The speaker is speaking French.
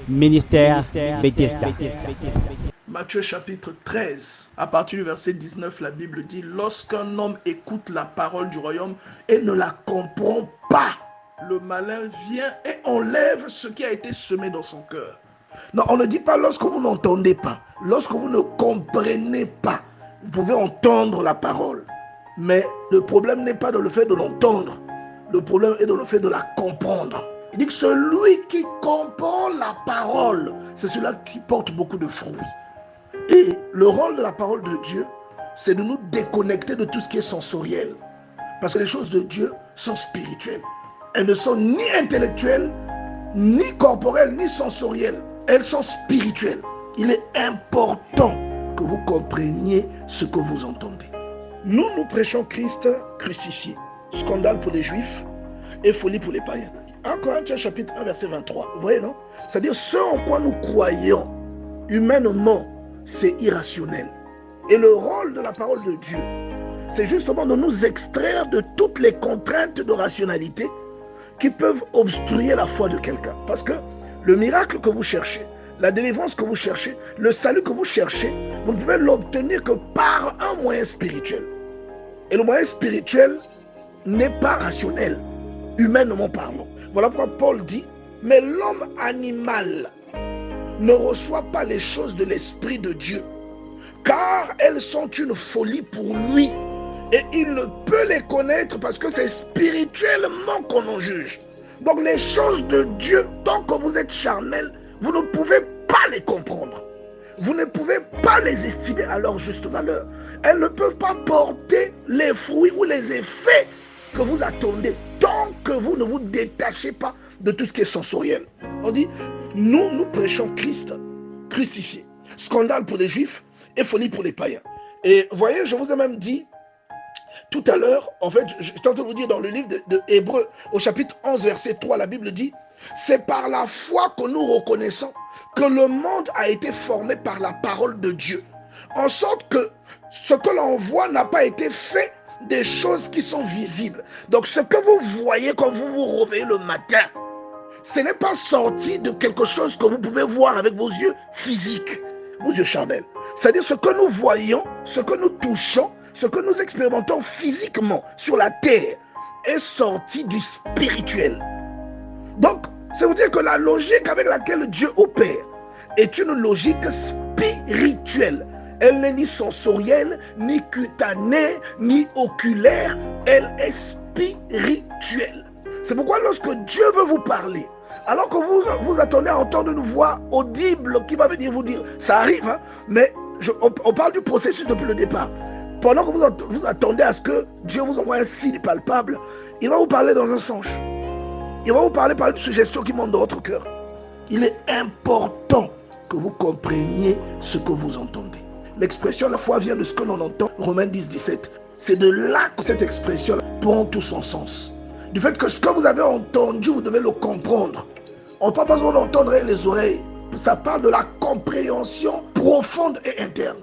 Ministère Bethesda. Matthieu chapitre 13, à partir du verset 19, la Bible dit: lorsqu'un homme écoute la parole du royaume et ne la comprend pas, le malin vient et enlève ce qui a été semé dans son cœur. Non, on ne dit pas lorsque vous n'entendez pas, lorsque vous ne comprenez pas. Vous pouvez entendre la parole, mais le problème n'est pas dans le fait de l'entendre, le problème est dans le fait de la comprendre. Il dit que celui qui comprend la parole, c'est celui-là qui porte beaucoup de fruits. Et le rôle de la parole de Dieu, c'est de nous déconnecter de tout ce qui est sensoriel. Parce que les choses de Dieu sont spirituelles. Elles ne sont ni intellectuelles, ni corporelles, ni sensorielles. Elles sont spirituelles. Il est important que vous compreniez ce que vous entendez. Nous prêchons Christ crucifié. Scandale pour les Juifs et folie pour les païens. 1 Corinthiens chapitre 1 verset 23. Vous voyez, non? C'est-à-dire ce en quoi nous croyons humainement, c'est irrationnel. Et le rôle de la parole de Dieu, c'est justement de nous extraire de toutes les contraintes de rationalité qui peuvent obstruer la foi de quelqu'un. Parce que le miracle que vous cherchez, la délivrance que vous cherchez, le salut que vous cherchez, vous ne pouvez l'obtenir que par un moyen spirituel. Et le moyen spirituel n'est pas rationnel, humainement parlant. Voilà pourquoi Paul dit: mais l'homme animal ne reçoit pas les choses de l'Esprit de Dieu, car elles sont une folie pour lui, et il ne peut les connaître parce que c'est spirituellement qu'on en juge. Donc les choses de Dieu, tant que vous êtes charnel, vous ne pouvez pas les comprendre. Vous ne pouvez pas les estimer à leur juste valeur. Elles ne peuvent pas porter les fruits ou les effets que vous attendez, tant que vous ne vous détachez pas de tout ce qui est sensoriel. On dit: nous prêchons Christ crucifié. Scandale pour les Juifs et folie pour les païens. Et voyez, je vous ai même dit tout à l'heure, en fait, je suis en train de vous dire dans le livre de Hébreux, au chapitre 11, verset 3, la Bible dit: c'est par la foi que nous reconnaissons que le monde a été formé par la parole de Dieu, en sorte que ce que l'on voit n'a pas été fait des choses qui sont visibles. Donc ce que vous voyez quand vous vous réveillez le matin, ce n'est pas sorti de quelque chose que vous pouvez voir avec vos yeux physiques, vos yeux charnels. C'est-à-dire ce que nous voyons, ce que nous touchons, ce que nous expérimentons physiquement sur la terre est sorti du spirituel. Donc, ça veut dire que la logique avec laquelle Dieu opère est une logique spirituelle. Elle n'est ni sensorielle, ni cutanée, ni oculaire. Elle est spirituelle. C'est pourquoi lorsque Dieu veut vous parler, alors que vous attendez à entendre une voix audible qui va venir vous dire, ça arrive, hein, mais on parle du processus depuis le départ. Pendant que vous attendez à ce que Dieu vous envoie un signe palpable, il va vous parler dans un songe. Il va vous parler par une suggestion qui monte dans votre cœur. Il est important que vous compreniez ce que vous entendez. L'expression la foi vient de ce que l'on entend, Romains 10, 17. C'est de là que cette expression prend tout son sens. Du fait que ce que vous avez entendu, vous devez le comprendre. On ne parle pas besoin d'entendre les oreilles. Ça parle de la compréhension profonde et interne.